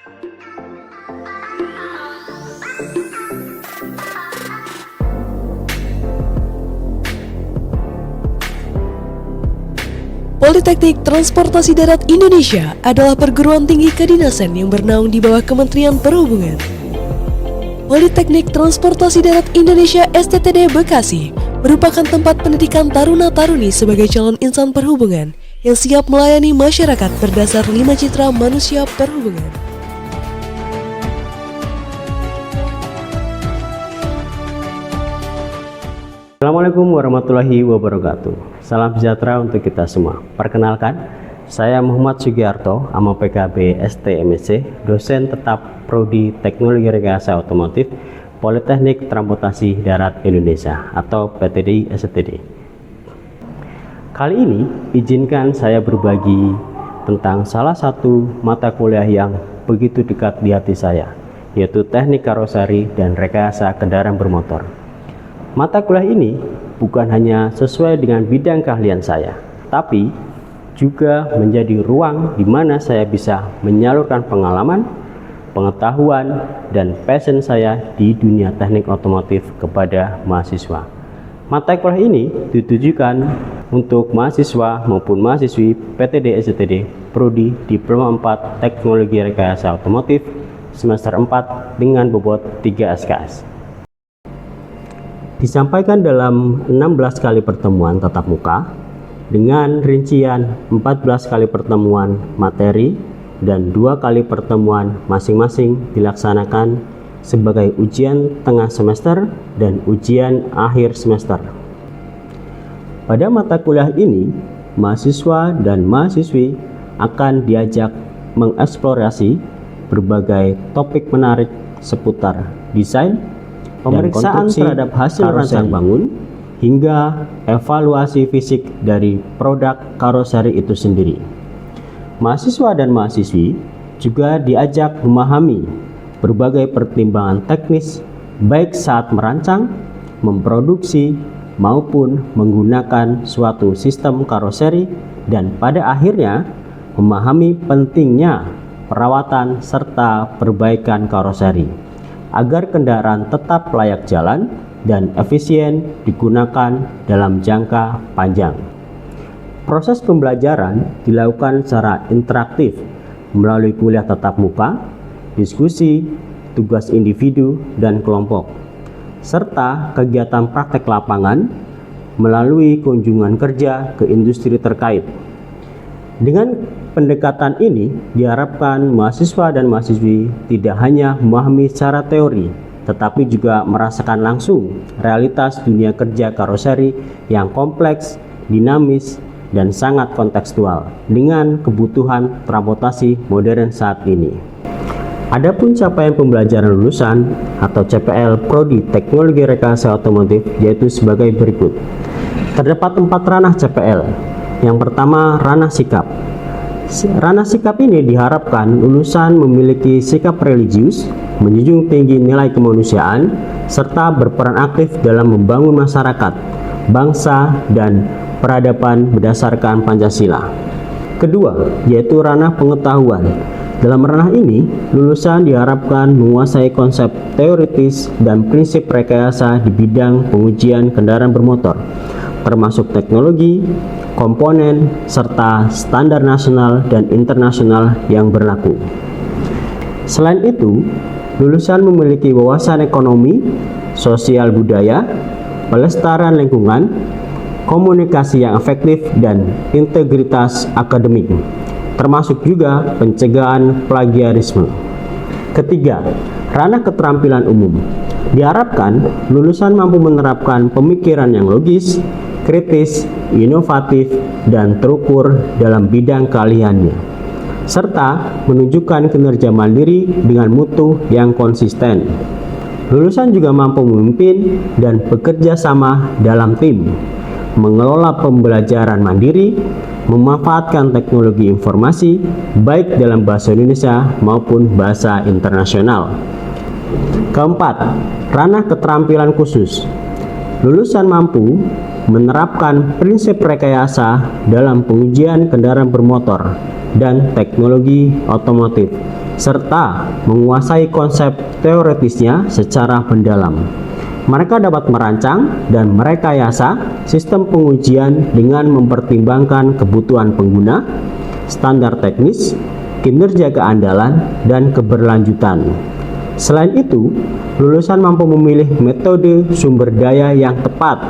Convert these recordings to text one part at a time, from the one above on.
Politeknik Transportasi Darat Indonesia adalah perguruan tinggi kedinasan yang bernaung di bawah Kementerian Perhubungan. Politeknik Transportasi Darat Indonesia STTD Bekasi merupakan tempat pendidikan taruna-taruni sebagai calon insan perhubungan yang siap melayani masyarakat berdasar 5 citra manusia perhubungan. Assalamualaikum warahmatullahi wabarakatuh. Salam sejahtera untuk kita semua. Perkenalkan, saya Muhammad Sugiarto, AMA PKB STMSC, dosen tetap Prodi Teknologi Rekayasa Otomotif Politeknik Transportasi Darat Indonesia atau PTDI STD. Kali ini izinkan saya berbagi tentang salah satu mata kuliah yang begitu dekat di hati saya, yaitu Teknik Karoseri dan Rekayasa Kendaraan Bermotor. Mata kuliah ini bukan hanya sesuai dengan bidang keahlian saya, tapi juga menjadi ruang di mana saya bisa menyalurkan pengalaman, pengetahuan, dan passion saya di dunia teknik otomotif kepada mahasiswa. Mata kuliah ini ditujukan untuk mahasiswa maupun mahasiswi PTD STD Prodi Diploma 4 Teknologi Rekayasa Otomotif semester 4 dengan bobot 3 SKS. Disampaikan dalam 16 kali pertemuan tatap muka dengan rincian 14 kali pertemuan materi dan 2 kali pertemuan masing-masing dilaksanakan sebagai ujian tengah semester dan ujian akhir semester. Pada mata kuliah ini, mahasiswa dan mahasiswi akan diajak mengeksplorasi berbagai topik menarik seputar desain, pemeriksaan terhadap hasil rancang bangun, hingga evaluasi fisik dari produk karoseri itu sendiri. Mahasiswa dan mahasiswi juga diajak memahami berbagai pertimbangan teknis baik saat merancang, memproduksi, maupun menggunakan suatu sistem karoseri, dan pada akhirnya memahami pentingnya perawatan serta perbaikan karoseri agar kendaraan tetap layak jalan dan efisien digunakan dalam jangka panjang. Proses pembelajaran dilakukan secara interaktif melalui kuliah tatap muka, diskusi, tugas individu dan kelompok, serta kegiatan praktek lapangan melalui kunjungan kerja ke industri terkait. Dengan pendekatan ini diharapkan mahasiswa dan mahasiswi tidak hanya memahami secara teori, tetapi juga merasakan langsung realitas dunia kerja karoseri yang kompleks, dinamis, dan sangat kontekstual dengan kebutuhan transportasi modern saat ini. Adapun capaian pembelajaran lulusan atau CPL Prodi Teknologi Rekayasa Otomotif yaitu sebagai berikut. Terdapat 4 ranah CPL. Yang pertama, ranah sikap. Ranah sikap ini diharapkan lulusan memiliki sikap religius, menjunjung tinggi nilai kemanusiaan, serta berperan aktif dalam membangun masyarakat, bangsa, dan peradaban berdasarkan Pancasila. Kedua, yaitu ranah pengetahuan. Dalam ranah ini, lulusan diharapkan menguasai konsep teoritis dan prinsip rekayasa di bidang pengujian kendaraan bermotor, termasuk teknologi, komponen, serta standar nasional dan internasional yang berlaku. Selain itu, lulusan memiliki wawasan ekonomi, sosial budaya, pelestarian lingkungan, komunikasi yang efektif, dan integritas akademik, termasuk juga pencegahan plagiarisme. Ketiga, ranah keterampilan umum. Diharapkan lulusan mampu menerapkan pemikiran yang logis, kritis, inovatif, dan terukur dalam bidang keahliannya, serta menunjukkan kinerja mandiri dengan mutu yang konsisten. Lulusan juga mampu memimpin dan bekerja sama dalam tim, mengelola pembelajaran mandiri, memanfaatkan teknologi informasi baik dalam bahasa Indonesia maupun bahasa internasional. Keempat, ranah keterampilan khusus. Lulusan mampu menerapkan prinsip rekayasa dalam pengujian kendaraan bermotor dan teknologi otomotif, serta menguasai konsep teoretisnya secara mendalam. Mereka dapat merancang dan merekayasa sistem pengujian dengan mempertimbangkan kebutuhan pengguna, standar teknis, kinerja keandalan, dan keberlanjutan. Selain itu, lulusan mampu memilih metode sumber daya yang tepat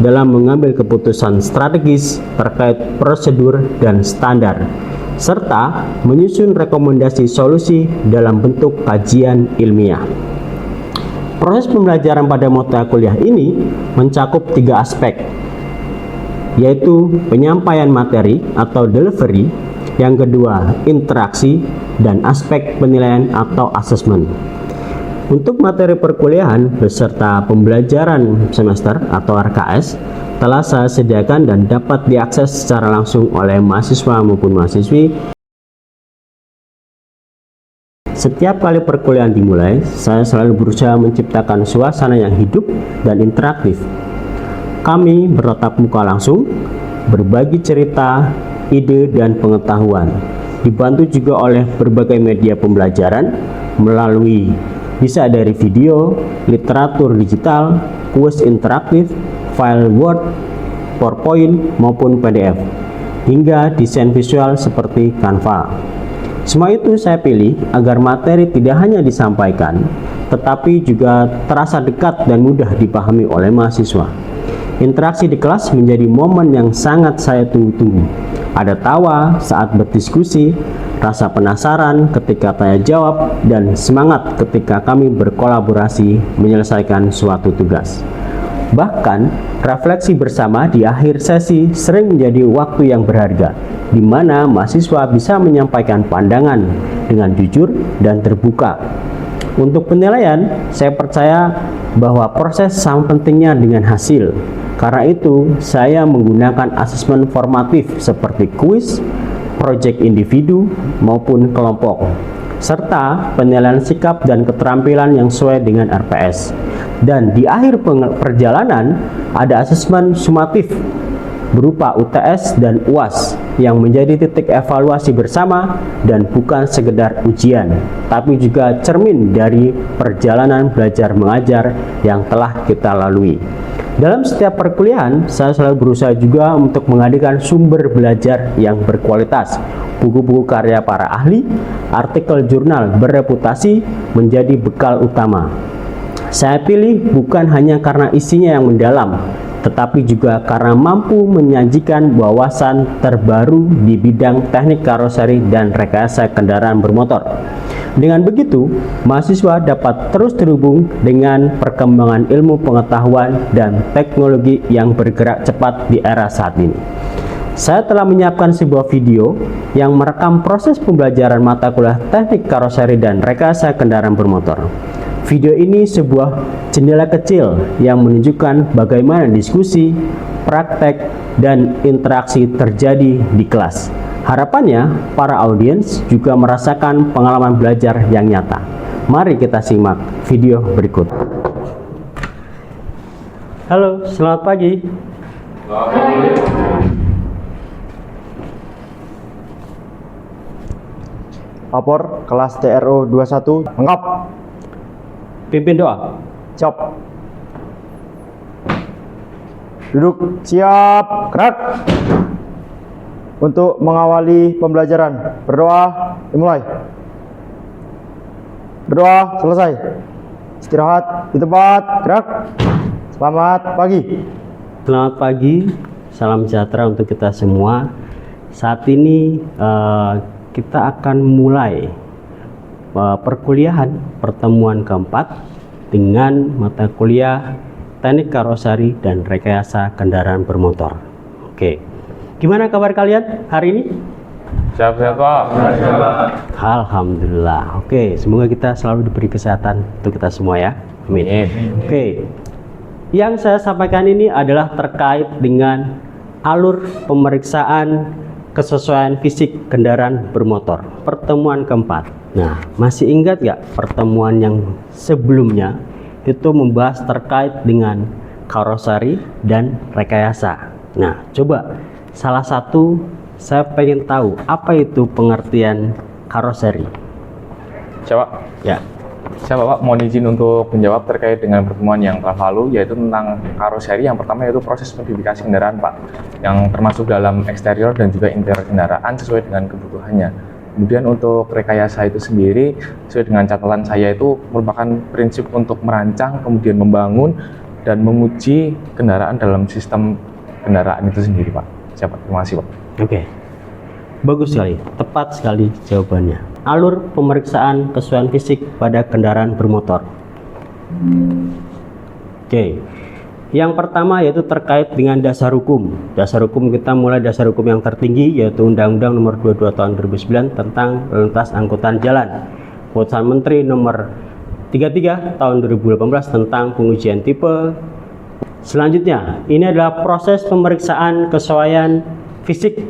dalam mengambil keputusan strategis terkait prosedur dan standar, serta menyusun rekomendasi solusi dalam bentuk kajian ilmiah. Proses pembelajaran pada mata kuliah ini mencakup 3 aspek, yaitu penyampaian materi atau delivery, yang kedua interaksi, dan aspek penilaian atau asesmen. Untuk materi perkuliahan beserta pembelajaran semester atau RKS telah saya sediakan dan dapat diakses secara langsung oleh mahasiswa maupun mahasiswi. Setiap kali perkuliahan dimulai, saya selalu berusaha menciptakan suasana yang hidup dan interaktif. Kami bertatap muka langsung, berbagi cerita, ide, dan pengetahuan. Dibantu juga oleh berbagai media pembelajaran melalui bisa dari video, literatur digital, kuis interaktif, file Word, PowerPoint, maupun PDF, hingga desain visual seperti Canva. Semua itu saya pilih agar materi tidak hanya disampaikan, tetapi juga terasa dekat dan mudah dipahami oleh mahasiswa. Interaksi di kelas menjadi momen yang sangat saya tunggu-tunggu. Ada tawa saat berdiskusi, rasa penasaran ketika tanya jawab, dan semangat ketika kami berkolaborasi menyelesaikan suatu tugas. Bahkan, refleksi bersama di akhir sesi sering menjadi waktu yang berharga, di mana mahasiswa bisa menyampaikan pandangan dengan jujur dan terbuka. Untuk penilaian, saya percaya bahwa proses sama pentingnya dengan hasil. Karena itu, saya menggunakan asesmen formatif seperti kuis, proyek individu maupun kelompok, serta penilaian sikap dan keterampilan yang sesuai dengan RPS. Dan di akhir perjalanan ada asesmen sumatif berupa UTS dan UAS yang menjadi titik evaluasi bersama dan bukan sekedar ujian, tapi juga cermin dari perjalanan belajar mengajar yang telah kita lalui. Dalam setiap perkuliahan, saya selalu berusaha juga untuk menghadirkan sumber belajar yang berkualitas. Buku-buku karya para ahli, artikel jurnal bereputasi menjadi bekal utama. Saya pilih bukan hanya karena isinya yang mendalam, tetapi juga karena mampu menyajikan wawasan terbaru di bidang teknik karoseri dan rekayasa kendaraan bermotor. Dengan begitu, mahasiswa dapat terus terhubung dengan perkembangan ilmu pengetahuan dan teknologi yang bergerak cepat di era saat ini. Saya telah menyiapkan sebuah video yang merekam proses pembelajaran mata kuliah teknik karoseri dan rekayasa kendaraan bermotor. Video ini sebuah jendela kecil yang menunjukkan bagaimana diskusi, praktek, dan interaksi terjadi di kelas. Harapannya, para audiens juga merasakan pengalaman belajar yang nyata. Mari kita simak video berikut. Halo, selamat pagi. Lapor kelas TRO 21 lengkap. Pimpin doa. Siap. Duduk. Siap. Gerak. Untuk mengawali pembelajaran, berdoa dimulai. Berdoa selesai. Istirahat di tempat. Gerak. Selamat pagi. Selamat pagi. Salam sejahtera untuk kita semua. Saat ini kita akan mulai perkuliahan pertemuan keempat dengan mata kuliah teknik karoseri dan rekayasa kendaraan bermotor. Oke, gimana kabar kalian hari ini? Siap-siap Pak. Alhamdulillah. Oke, semoga kita selalu diberi kesehatan untuk kita semua ya. Amin. Oke, yang saya sampaikan ini adalah terkait dengan alur pemeriksaan kesesuaian fisik kendaraan bermotor pertemuan keempat. Nah, masih ingat gak pertemuan yang sebelumnya itu membahas terkait dengan karoseri dan rekayasa. Nah, coba salah satu saya pengen tahu apa itu pengertian karoseri. Siapa? Ya. Saya Bapak mohon izin untuk menjawab terkait dengan pertemuan yang telah lalu, yaitu tentang karoseri. Yang pertama yaitu proses modifikasi kendaraan Pak, yang termasuk dalam eksterior dan juga interior kendaraan sesuai dengan kebutuhannya. Kemudian untuk rekayasa itu sendiri, sesuai dengan catatan saya itu merupakan prinsip untuk merancang, kemudian membangun, dan menguji kendaraan dalam sistem kendaraan itu sendiri Pak. Siapa? Terima kasih Pak. Oke. Bagus sekali, tepat sekali jawabannya. Alur pemeriksaan kesesuaian fisik pada kendaraan bermotor. Oke. Yang pertama yaitu terkait dengan dasar hukum. Dasar hukum kita mulai dasar hukum yang tertinggi yaitu Undang-Undang Nomor 22 Tahun 2009 tentang lalu lintas angkutan jalan. Keputusan Menteri Nomor 33 Tahun 2018 tentang pengujian tipe. Selanjutnya, ini adalah proses pemeriksaan kesesuaian fisik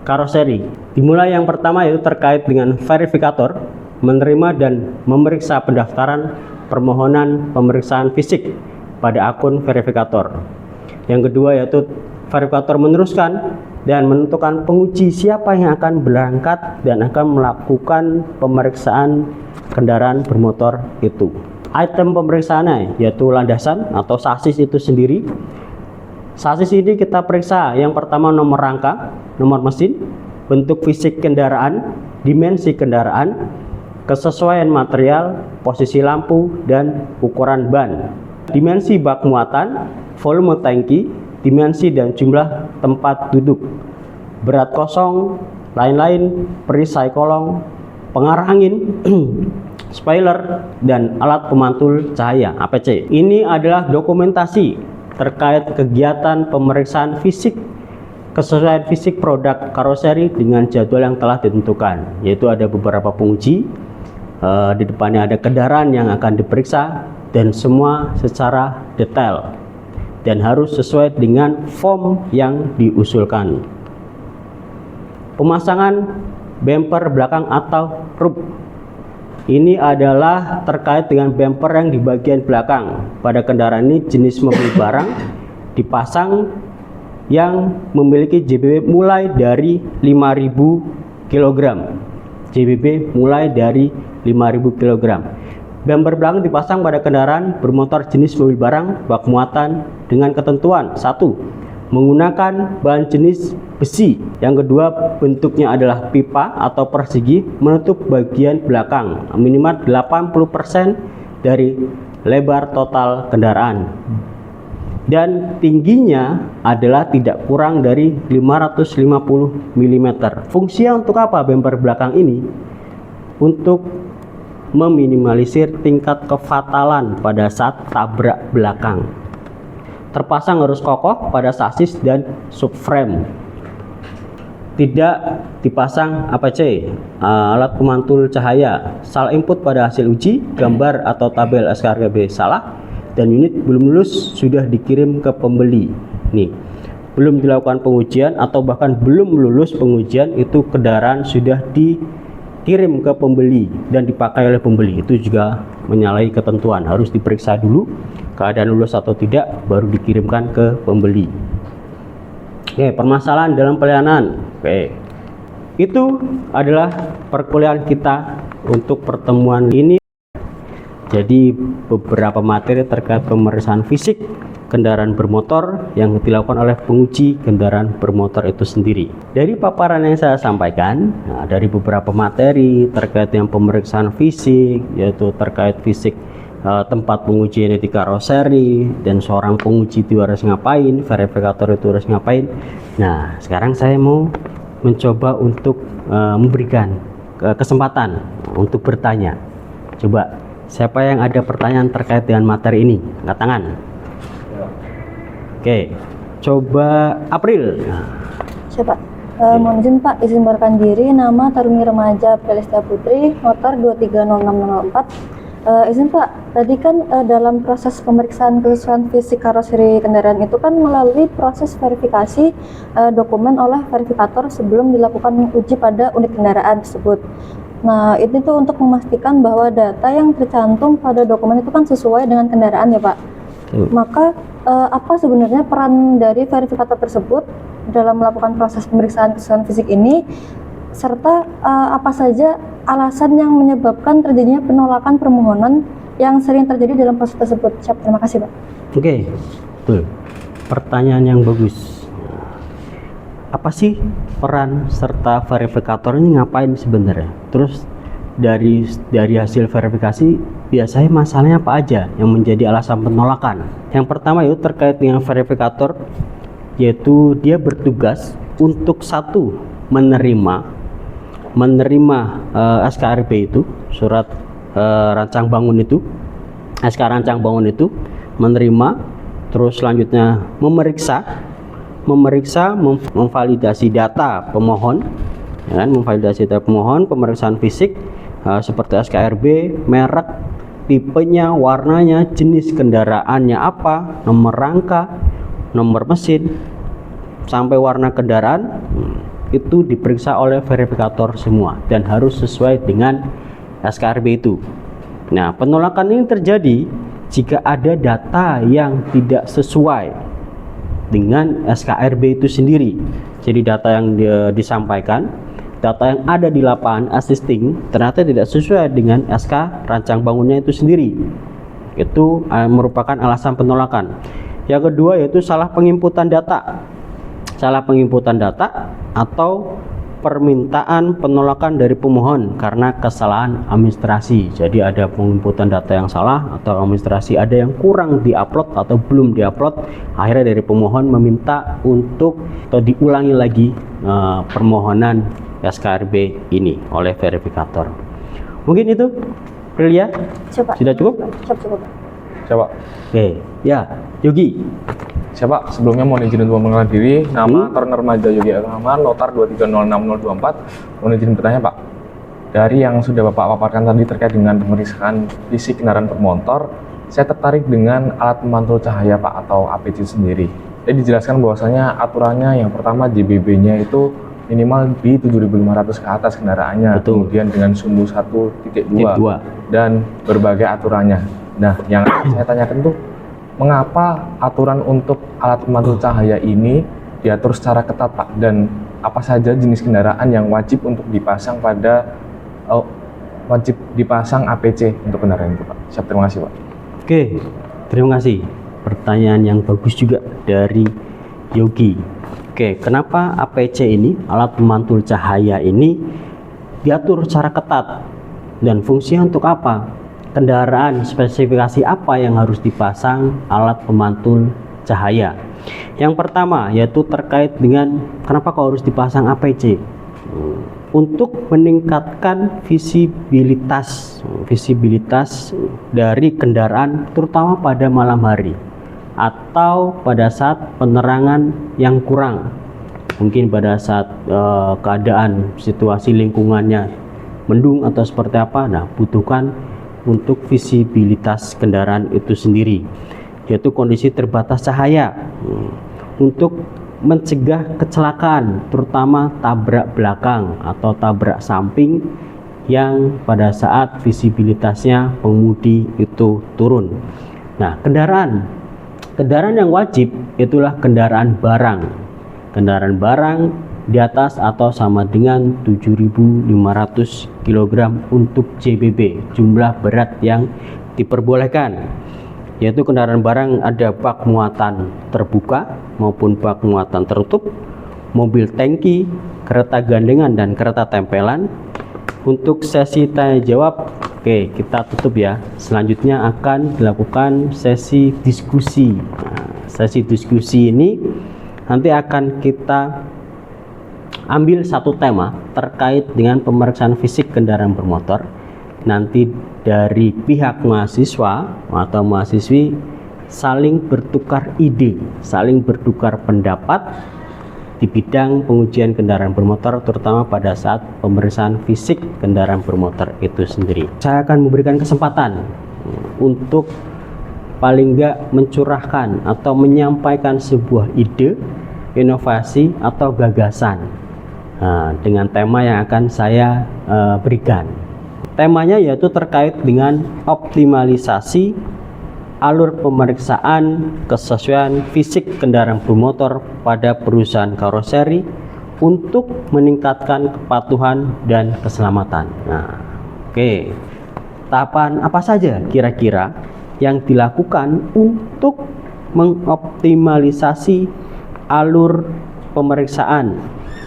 karoseri. Dimulai yang pertama yaitu terkait dengan verifikator menerima dan memeriksa pendaftaran permohonan pemeriksaan fisik pada akun verifikator. Yang kedua yaitu verifikator meneruskan dan menentukan penguji siapa yang akan berangkat dan akan melakukan pemeriksaan kendaraan bermotor itu. Item pemeriksaannya yaitu landasan atau sasis itu sendiri. Sasis ini kita periksa yang pertama nomor rangka, nomor mesin, bentuk fisik kendaraan, dimensi kendaraan, kesesuaian material, posisi lampu, dan ukuran ban. Dimensi bak muatan, volume tangki, dimensi dan jumlah tempat duduk, berat kosong, lain-lain, perisai kolong, pengarah angin, spoiler, dan alat pemantul cahaya (APC). Ini adalah dokumentasi terkait kegiatan pemeriksaan fisik kesesuaian fisik produk karoseri dengan jadwal yang telah ditentukan, yaitu ada beberapa penguji, di depannya ada kendaraan yang akan diperiksa, dan semua secara detail dan harus sesuai dengan form yang diusulkan. Pemasangan bumper belakang atau roof. Ini adalah terkait dengan bumper yang di bagian belakang. Pada kendaraan ini jenis mobil barang dipasang yang memiliki JBB mulai dari 5.000 kg. JBB mulai dari 5.000 kg. Bumper belakang dipasang pada kendaraan bermotor jenis mobil barang bak muatan dengan ketentuan: 1. Menggunakan bahan jenis besi. Yang kedua, bentuknya adalah pipa atau persegi menutup bagian belakang minimal 80% dari lebar total kendaraan, dan tingginya adalah tidak kurang dari 550 mm. Fungsinya untuk apa bumper belakang ini? Untuk meminimalisir tingkat kefatalan pada saat tabrak belakang. Terpasang harus kokoh pada sasis dan subframe. Tidak dipasang APC, alat pemantul cahaya. Salah input pada hasil uji, gambar atau tabel skrKB salah, dan unit belum lulus sudah dikirim ke pembeli. Nih, belum dilakukan pengujian atau bahkan belum lulus pengujian, itu kendaraan sudah dikirim ke pembeli dan dipakai oleh pembeli. Itu juga menyalahi ketentuan, harus diperiksa dulu keadaan lulus atau tidak baru dikirimkan ke pembeli. Oke, permasalahan dalam pelayanan. Oke, itu adalah perkuliahan kita untuk pertemuan ini. Jadi beberapa materi terkait pemeriksaan fisik kendaraan bermotor yang dilakukan oleh penguji kendaraan bermotor itu sendiri. Dari paparan yang saya sampaikan, dari beberapa materi terkait dengan pemeriksaan fisik, yaitu terkait fisik tempat pengujian di karoseri, dan seorang penguji itu harus ngapain, verifikator itu harus ngapain. Nah, sekarang saya mau mencoba untuk memberikan kesempatan untuk bertanya. Coba, siapa yang ada pertanyaan terkait dengan materi ini? Angkat tangan. Oke, coba April. Siapa? Mohon izin Pak, izin memperkenalkan diri, nama Taruni Remaja Prelistia Putri, motor 2306604. Izin Pak, tadi kan dalam proses pemeriksaan kesesuaian fisik karoseri kendaraan itu kan melalui proses verifikasi dokumen oleh verifikator sebelum dilakukan uji pada unit kendaraan tersebut. Nah, ini tuh untuk memastikan bahwa data yang tercantum pada dokumen itu kan sesuai dengan kendaraan ya Pak. Maka apa sebenarnya peran dari verifikator tersebut dalam melakukan proses pemeriksaan kesesuaian fisik ini, serta apa saja alasan yang menyebabkan terjadinya penolakan permohonan yang sering terjadi dalam proses tersebut. Siap, terima kasih Pak. Oke, betul. Pertanyaan yang bagus. Apa sih peran serta verifikator ini ngapain sebenarnya? Terus dari hasil verifikasi biasanya masalahnya apa aja yang menjadi alasan penolakan? Yang pertama itu terkait dengan verifikator, yaitu dia bertugas untuk satu menerima SKRB itu, surat rancang bangun itu, SK rancang bangun itu, menerima, terus selanjutnya memeriksa, memvalidasi data pemohon, ya kan, memvalidasi data pemohon, pemeriksaan fisik seperti SKRB, merek, tipenya, warnanya, jenis kendaraannya apa, nomor rangka, nomor mesin, sampai warna kendaraan, itu diperiksa oleh verifikator semua dan harus sesuai dengan SKRB itu. Nah, penolakan ini terjadi jika ada data yang tidak sesuai dengan SKRB itu sendiri. Jadi data yang disampaikan, data yang ada di lapangan assisting ternyata tidak sesuai dengan SK rancang bangunnya itu sendiri. Itu merupakan alasan penolakan. Yang kedua yaitu salah penginputan data. Salah penginputan data atau permintaan penolakan dari pemohon karena kesalahan administrasi. Jadi ada penginputan data yang salah atau administrasi ada yang kurang diupload atau belum diupload, akhirnya dari pemohon meminta untuk atau diulangi lagi permohonan SKRB ini oleh verifikator. Mungkin itu, Prilia? Sudah cukup? Cukup. Coba. Oke, ya, Yogi. Siapa? Sebelumnya mohon izin untuk mengenal diri. Nama Taruna Remaja Yogi Rahman, notar 2306024. Mohon izin bertanya Pak, dari yang sudah Bapak paparkan tadi terkait dengan pemeriksaan fisik kendaraan bermotor, saya tertarik dengan alat pemantul cahaya Pak atau APC sendiri. Jadi dijelaskan bahwasanya aturannya yang pertama JBB-nya itu minimal di 7.500 ke atas kendaraannya. Betul. Kemudian dengan sumbu 1.2 dan berbagai aturannya. Nah, yang saya tanyakan tuh, mengapa aturan untuk alat pemantul cahaya ini diatur secara ketat Pak, dan apa saja jenis kendaraan yang wajib untuk dipasang wajib dipasang APC untuk kendaraan itu Pak? Siap, terima kasih Pak. Oke, terima kasih. Pertanyaan yang bagus juga dari Yogi. Oke, kenapa APC ini, alat pemantul cahaya ini diatur secara ketat dan fungsinya untuk apa? Kendaraan spesifikasi apa yang harus dipasang alat pemantul cahaya? Yang pertama yaitu terkait dengan kenapa kok harus dipasang APC? Untuk meningkatkan visibilitas dari kendaraan terutama pada malam hari atau pada saat penerangan yang kurang, mungkin pada saat keadaan situasi lingkungannya mendung atau seperti apa. Nah, butuhkan untuk visibilitas kendaraan itu sendiri, yaitu kondisi terbatas cahaya untuk mencegah kecelakaan, terutama tabrak belakang atau tabrak samping yang pada saat visibilitasnya pengemudi itu turun. Nah, kendaraan yang wajib itulah kendaraan barang. Kendaraan barang di atas atau sama dengan 7.500 kg untuk JBB, jumlah berat yang diperbolehkan, yaitu kendaraan barang ada bak muatan terbuka maupun bak muatan tertutup, mobil tangki, kereta gandengan dan kereta tempelan. Untuk sesi tanya jawab, oke, kita tutup ya. Selanjutnya akan dilakukan sesi diskusi. Nah, sesi diskusi ini nanti akan kita ambil satu tema terkait dengan pemeriksaan fisik kendaraan bermotor. Nanti dari pihak mahasiswa atau mahasiswi saling bertukar ide, saling bertukar pendapat di bidang pengujian kendaraan bermotor, terutama pada saat pemeriksaan fisik kendaraan bermotor itu sendiri. Saya akan memberikan kesempatan untuk paling nggak mencurahkan atau menyampaikan sebuah ide, inovasi atau gagasan dengan tema yang akan saya berikan. Temanya yaitu terkait dengan optimalisasi alur pemeriksaan kesesuaian fisik kendaraan bermotor pada perusahaan karoseri untuk meningkatkan kepatuhan dan keselamatan. Nah, oke. Tahapan apa saja kira-kira yang dilakukan untuk mengoptimalisasi alur pemeriksaan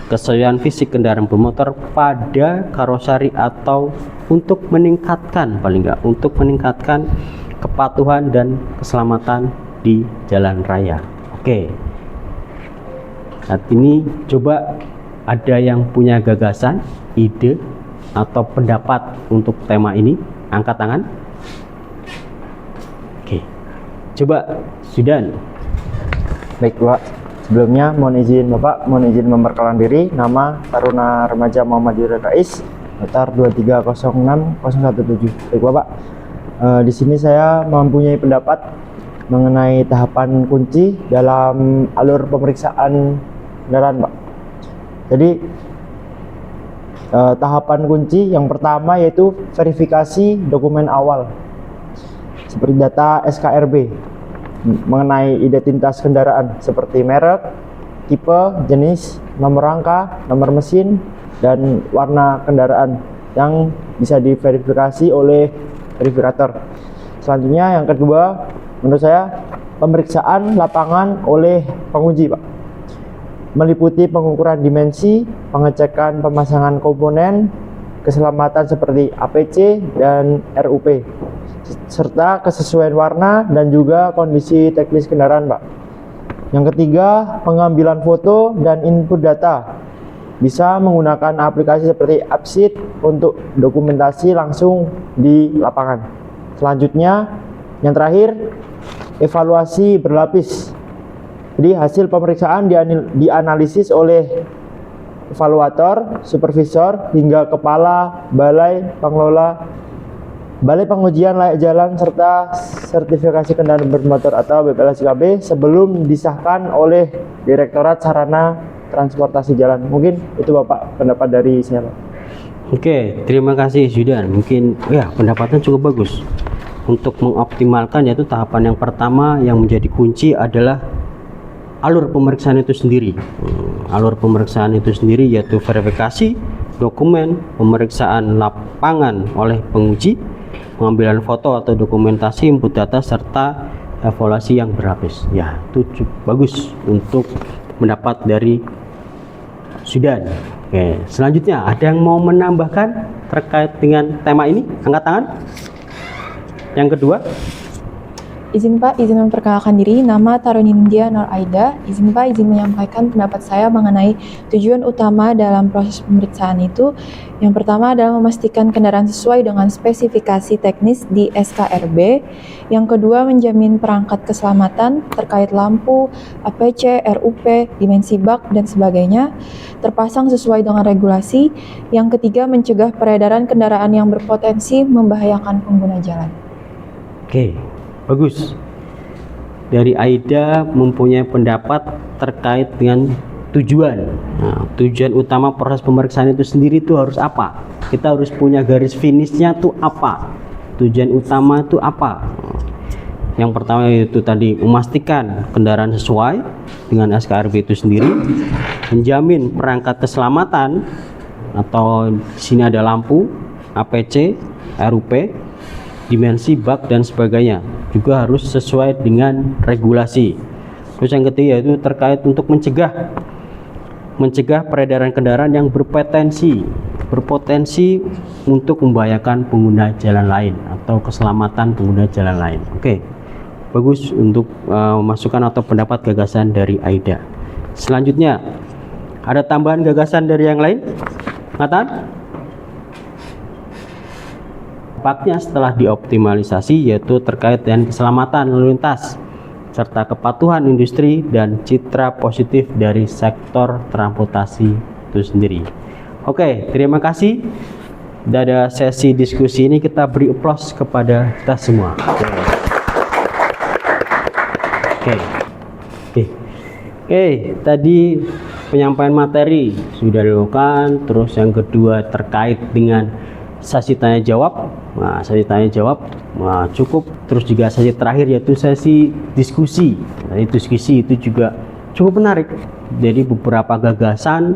kesesuaian fisik kendaraan bermotor pada karoseri atau untuk meningkatkan, paling enggak, untuk meningkatkan kepatuhan dan keselamatan di jalan raya. Oke. Saat ini coba ada yang punya gagasan, ide, atau pendapat untuk tema ini, angkat tangan. Oke. Coba Sudan. Baik Pak, sebelumnya mohon izin Bapak, mohon izin memperkenalkan diri. Nama Taruna Remaja Muhammadiyah Rais, notar 2306017. Baik Bapak, di sini saya mempunyai pendapat mengenai tahapan kunci dalam alur pemeriksaan kendaraan, Pak. Jadi tahapan kunci yang pertama yaitu verifikasi dokumen awal seperti data SKRB mengenai identitas kendaraan seperti merek, tipe, jenis, nomor rangka, nomor mesin, dan warna kendaraan yang bisa diverifikasi oleh verifikator. Selanjutnya yang kedua, menurut saya pemeriksaan lapangan oleh penguji, Pak, meliputi pengukuran dimensi, pengecekan pemasangan komponen, keselamatan seperti APC dan RUP, serta kesesuaian warna dan juga kondisi teknis kendaraan, Pak. Yang ketiga, pengambilan foto dan input data, bisa menggunakan aplikasi seperti Appsheet untuk dokumentasi langsung di lapangan. Selanjutnya, yang terakhir, evaluasi berlapis. Jadi hasil pemeriksaan dianalisis oleh evaluator, supervisor, hingga kepala balai pengelola, balai pengujian layak jalan serta sertifikasi kendaraan bermotor atau BPLSKB sebelum disahkan oleh Direktorat Sarana Transportasi Jalan. Mungkin itu Bapak pendapat dari saya, Pak. Oke, terima kasih Zudan. Mungkin ya pendapatnya cukup bagus. Untuk mengoptimalkan, yaitu tahapan yang pertama yang menjadi kunci adalah alur pemeriksaan itu sendiri. Alur pemeriksaan itu sendiri yaitu verifikasi dokumen, pemeriksaan lapangan oleh penguji, pengambilan foto atau dokumentasi, input data, serta evaluasi yang berlapis. Ya, itu cukup bagus untuk mendapat dari Sudan. Oke, selanjutnya ada yang mau menambahkan terkait dengan tema ini? Angkat tangan. Yang kedua, izin Pak, izin memperkenalkan diri. Nama Tarunindia Nur Aida. Izin Pak, izin menyampaikan pendapat saya mengenai tujuan utama dalam proses pemeriksaan itu. Yang pertama adalah memastikan kendaraan sesuai dengan spesifikasi teknis di SKRB. Yang kedua, menjamin perangkat keselamatan terkait lampu, APC, RUP, dimensi bak, dan sebagainya terpasang sesuai dengan regulasi. Yang ketiga, mencegah peredaran kendaraan yang berpotensi membahayakan pengguna jalan. oke, bagus. Dari Aida mempunyai pendapat terkait dengan tujuan. Nah, tujuan utama proses pemeriksaan itu sendiri itu harus apa? Kita harus punya garis finishnya tuh apa? Tujuan utama itu apa? Yang pertama itu tadi memastikan kendaraan sesuai dengan SKRB itu sendiri, menjamin perangkat keselamatan atau di sini ada lampu, APC, RUP, dimensi bak dan sebagainya juga harus sesuai dengan regulasi. Terus yang ketiga itu terkait untuk mencegah peredaran kendaraan yang berpotensi untuk membahayakan pengguna jalan lain atau keselamatan pengguna jalan lain. Oke, bagus untuk masukan atau pendapat gagasan dari Aida. Selanjutnya ada tambahan gagasan dari yang lain? Ngatan? Dampaknya setelah dioptimalisasi yaitu terkait dengan keselamatan lalu lintas serta kepatuhan industri dan citra positif dari sektor transportasi itu sendiri. Oke, terima kasih. Dari sesi diskusi ini kita beri aplaus kepada kita semua. Oke, tadi penyampaian materi sudah dilakukan. Terus yang kedua terkait dengan sesi tanya jawab. Nah, sesi tanya jawab cukup. Terus juga sesi terakhir yaitu sesi diskusi. Nah, diskusi itu juga cukup menarik. Jadi beberapa gagasan,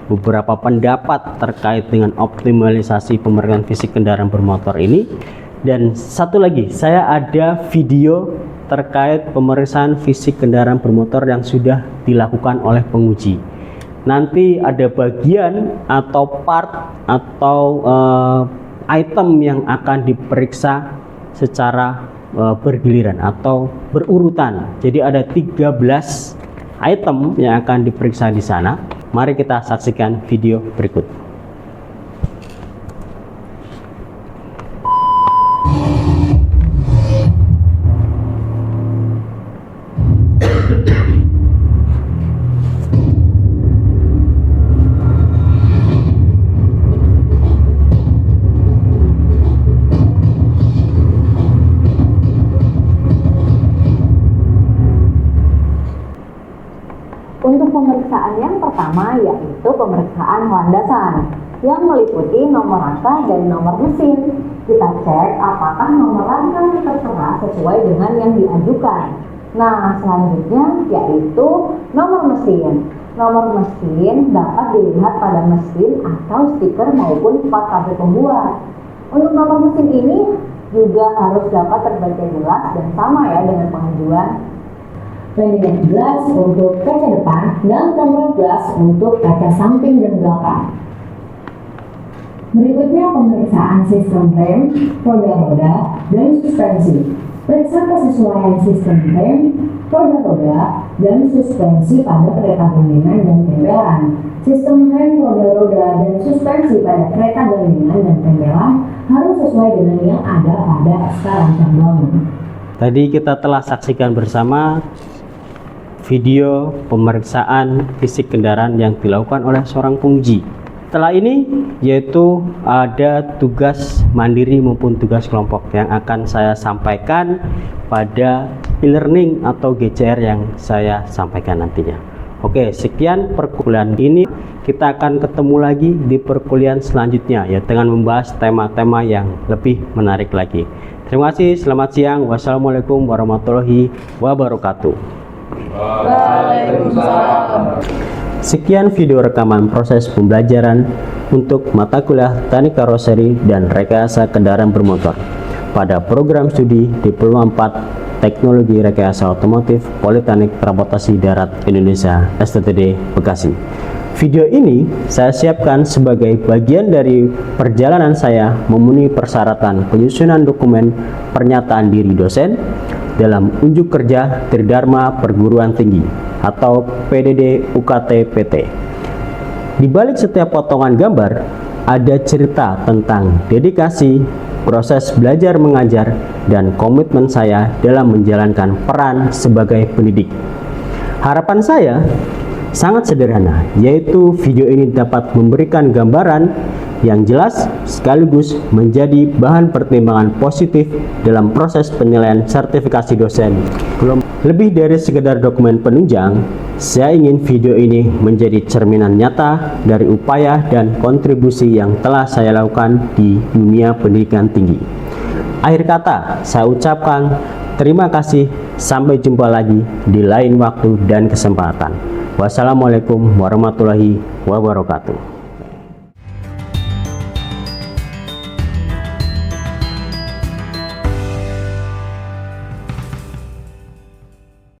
beberapa pendapat terkait dengan optimalisasi pemeriksaan fisik kendaraan bermotor ini. Dan satu lagi, saya ada video terkait pemeriksaan fisik kendaraan bermotor yang sudah dilakukan oleh penguji. Nanti ada bagian atau part atau item yang akan diperiksa secara bergiliran atau berurutan. Jadi ada 13 item yang akan diperiksa di sana. Mari kita saksikan video berikut. Untuk pemeriksaan yang pertama yaitu pemeriksaan landasan yang meliputi nomor rangka dan nomor mesin. Kita cek apakah nomor rangka yang tertera sesuai dengan yang diajukan. Nah, selanjutnya yaitu nomor mesin. Nomor mesin dapat dilihat pada mesin atau stiker maupun plat kartu pembuat. Untuk nomor mesin ini juga harus dapat terbaca jelas dan sama ya dengan pengajuan. Landing gelas untuk kaca depan dan tumbler gelas untuk kaca samping dan belakang. Berikutnya pemeriksaan sistem rem, roda-roda, dan suspensi. Periksa kesesuaian sistem rem, roda-roda, dan suspensi pada kereta gandingan dan tembelan. Sistem rem, roda-roda, dan suspensi pada kereta gandingan dan tembelan harus sesuai dengan yang ada pada SK rancang bangun. Tadi kita telah saksikan bersama video pemeriksaan fisik kendaraan yang dilakukan oleh seorang penguji. Setelah ini yaitu ada tugas mandiri maupun tugas kelompok yang akan saya sampaikan pada e-learning atau GCR yang saya sampaikan nantinya. Oke, sekian perkuliahan ini. Kita akan ketemu lagi di perkuliahan selanjutnya ya dengan membahas tema-tema yang lebih menarik lagi. Terima kasih, selamat siang. Wassalamualaikum warahmatullahi wabarakatuh. Waalaikumsalam. Sekian video rekaman proses pembelajaran untuk mata kuliah Teknik Karoseri dan Rekayasa Kendaraan Bermotor pada program studi Diploma 4 Teknologi Rekayasa Otomotif Politeknik Transportasi Darat Indonesia STTD Bekasi. Video ini saya siapkan sebagai bagian dari perjalanan saya memenuhi persyaratan penyusunan dokumen pernyataan diri dosen dalam unjuk kerja Tridharma Perguruan Tinggi atau PDD UKT PT. Di balik setiap potongan gambar ada cerita tentang dedikasi, proses belajar mengajar, dan komitmen saya dalam menjalankan peran sebagai pendidik. Harapan saya sangat sederhana, yaitu video ini dapat memberikan gambaran yang jelas sekaligus menjadi bahan pertimbangan positif dalam proses penilaian sertifikasi dosen. Belum lebih dari sekedar dokumen penunjang, saya ingin video ini menjadi cerminan nyata dari upaya dan kontribusi yang telah saya lakukan di dunia pendidikan tinggi. Akhir kata, saya ucapkan terima kasih, sampai jumpa lagi di lain waktu dan kesempatan. Wassalamualaikum warahmatullahi wabarakatuh.